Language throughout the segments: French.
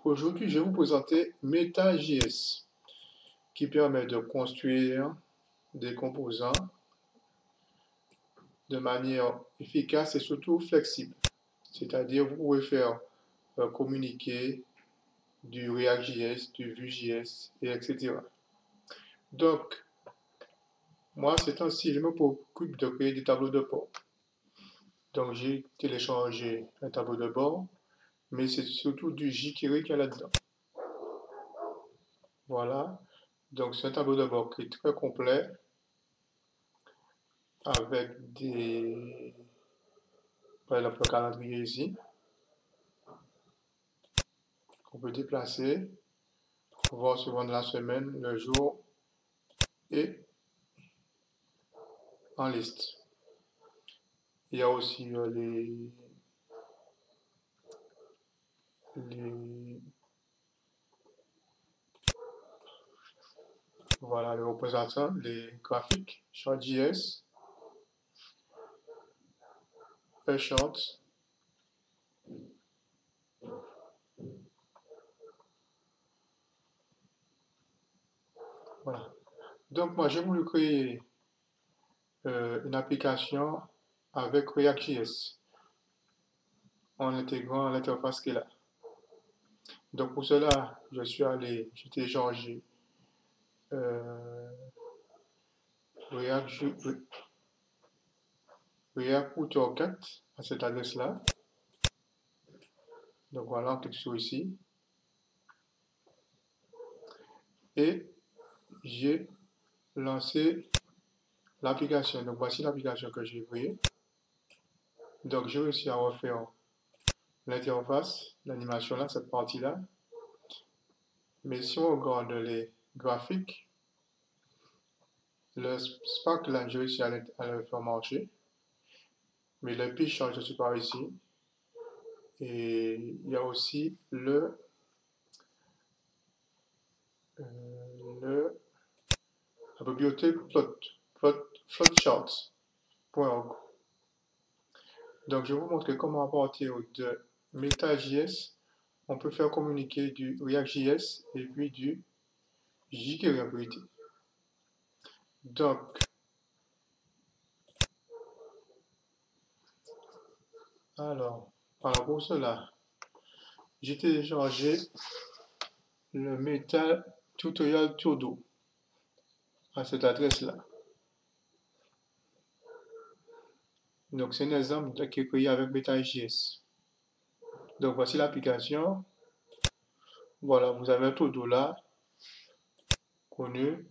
Aujourd'hui, je vais vous présenter MetaJS qui permet de construire des composants de manière efficace et surtout flexible. C'est-à-dire, vous pouvez faire communiquer du React.js, du Vue.js, et etc. Donc, moi, ces temps-ci, je me préoccupe de créer des tableaux de bord. Donc, j'ai téléchargé un tableau de bord, mais c'est surtout du jQuery qu'il y a là-dedans. Voilà. Donc, c'est un tableau de bord qui est très complet avec par exemple, le calendrier ici, qu'on peut déplacer, voir souvent de la semaine, le jour et en liste. Il y a aussi voilà, les représentants, les graphiques, Chart.js, Chart. Voilà. Donc, moi, j'ai voulu créer une application avec React.js en intégrant l'interface qui est là. Donc, pour cela, j'ai téléchargé React Router 4 à cette adresse-là. Donc, voilà, on clique sur ici. Et j'ai lancé l'application. Donc, voici l'application que j'ai créée. Donc, j'ai réussi à refaire l'interface, l'animation là, cette partie-là. Mais si on regarde les graphiques, le Spark là, j'ai réussi à le faire marcher. Mais le pitch, je suis par ici. Et il y a aussi la bibliothèque flowcharts.org. Donc, je vais vous montrer comment à partir de MetaJS, on peut faire communiquer du React.js et puis du jQuery en vérité. Donc, alors pour cela, j'ai téléchargé le Meta Tutorial Todo à cette adresse-là. Donc, c'est un exemple qui est créé avec MetaJS. Donc, voici l'application. Voilà, vous avez un todo là, connu.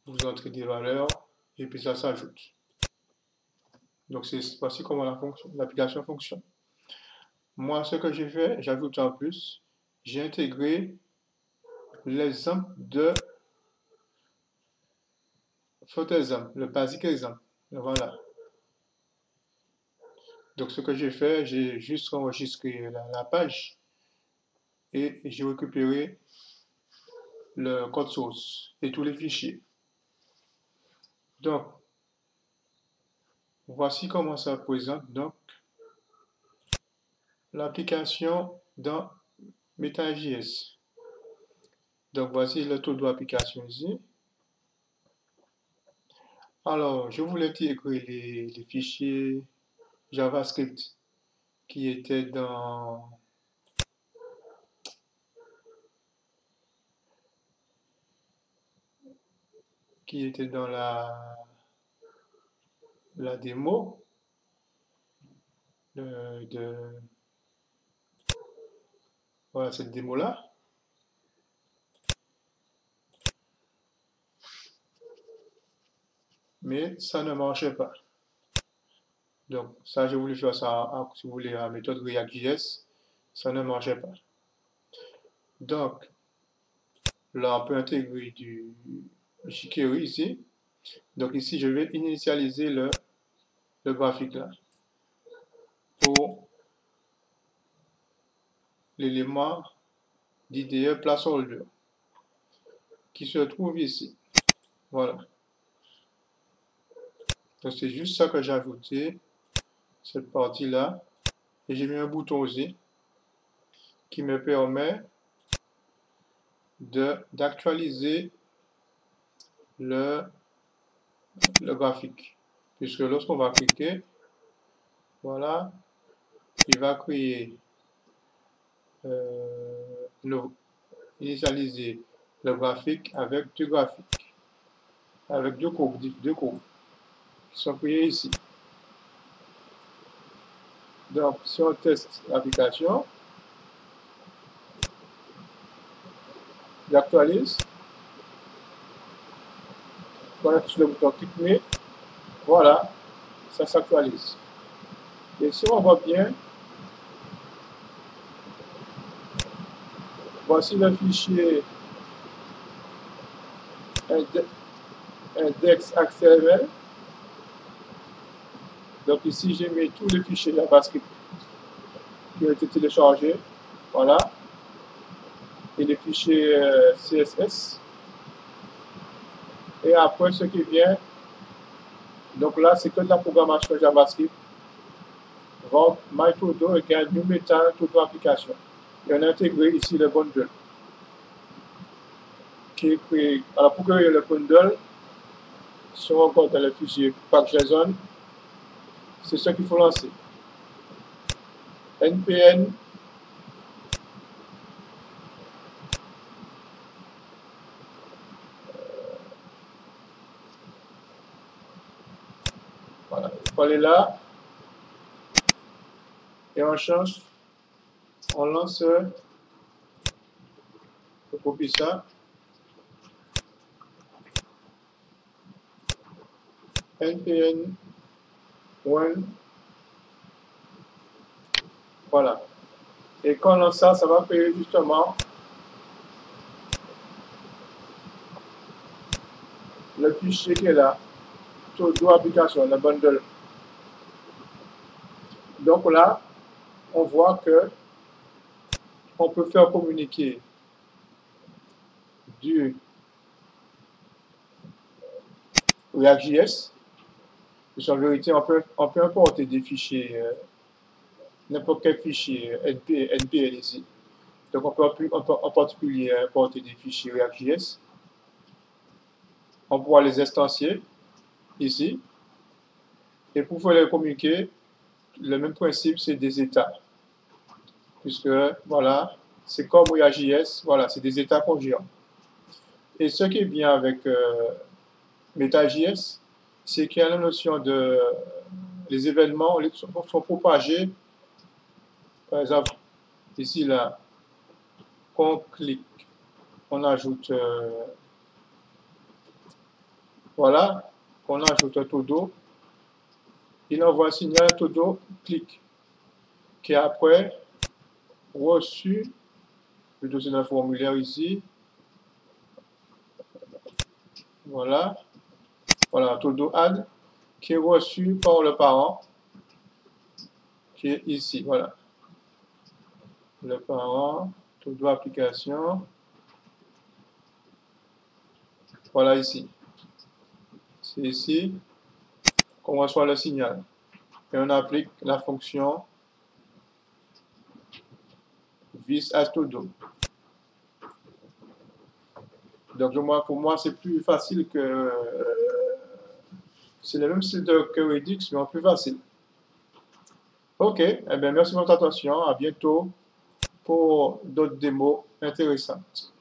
Vous entrez des valeurs et puis ça s'ajoute. Donc, voici comment l'application fonctionne. Moi, ce que j'ai fait, j'ajoute en plus, j'ai intégré l'exemple de faute exemple, le basic exemple. Voilà. Donc, ce que j'ai fait, j'ai juste enregistré la page et j'ai récupéré le code source et tous les fichiers. Donc, voici comment ça présente donc l'application dans MetaJS. Donc, voici le todo application ici. Alors, je voulais intégrer les fichiers JavaScript qui étaient dans la démo voilà, cette démo-là. Mais ça ne marchait pas. Donc, ça, j'ai voulu faire ça, si vous voulez, la méthode React.js, ça ne marchait pas. Donc, là, on peut intégrer du jQuery ici. Donc, ici, je vais initialiser le graphique là pour l'élément d'IDE placeholder qui se trouve ici. Voilà. Donc, c'est juste ça que j'ai ajouté, cette partie-là. Et j'ai mis un bouton aussi qui me permet d'actualiser le graphique. Puisque lorsqu'on va cliquer, voilà, il va créer, initialiser le graphique avec deux graphiques, avec deux courbes qui sont créés ici. Donc, si on teste l'application, j'actualise, on appuie sur le bouton Click Me, voilà, ça s'actualise. Et si on voit bien, voici le fichier index.html. Donc ici, j'ai mis tous les fichiers JavaScript qui ont été téléchargés. Voilà. Et les fichiers CSS. Et après, ce qui vient, donc là, c'est que de la programmation JavaScript. Vault MyTodo et New Meta Todo Application. Et on a intégré ici le bundle. Qui est créé. Alors, pour créer le bundle, si on regarde dans le fichier pack.json, c'est ce qu'il faut lancer. npm voilà, il faut aller là et on change, on lance, on copie ça, npm one, voilà. Et quand on lance ça, ça va créer justement le fichier qui est là, Todo Application, le bundle. Donc là, on voit que on peut faire communiquer du React.js. En vérité, on peut importer des fichiers, n'importe quel fichier NPL ici. Donc on peut en particulier importer des fichiers React.js. On pourra les instancier ici. Et pour pouvoir les communiquer, le même principe, c'est des états. Puisque, voilà, c'est comme React.js, voilà, c'est des états conjoints. Et ce qui est bien avec Meta.js, c'est qu'il y a la notion de les événements sont propagés. Par exemple, ici, là, quand on clique, on ajoute, voilà, on ajoute un todo, il envoie un signal todo clic, qui est après reçu, plutôt c'est un formulaire ici, voilà, todo add, qui est reçu par le parent, qui est ici, voilà. Le parent, todo application, voilà ici. C'est ici qu'on reçoit le signal. Et on applique la fonction this@todo. Donc pour moi, c'est plus facile que... c'est le même style que Redux, mais en plus facile. Ok, eh bien, merci de votre attention. À bientôt pour d'autres démos intéressantes.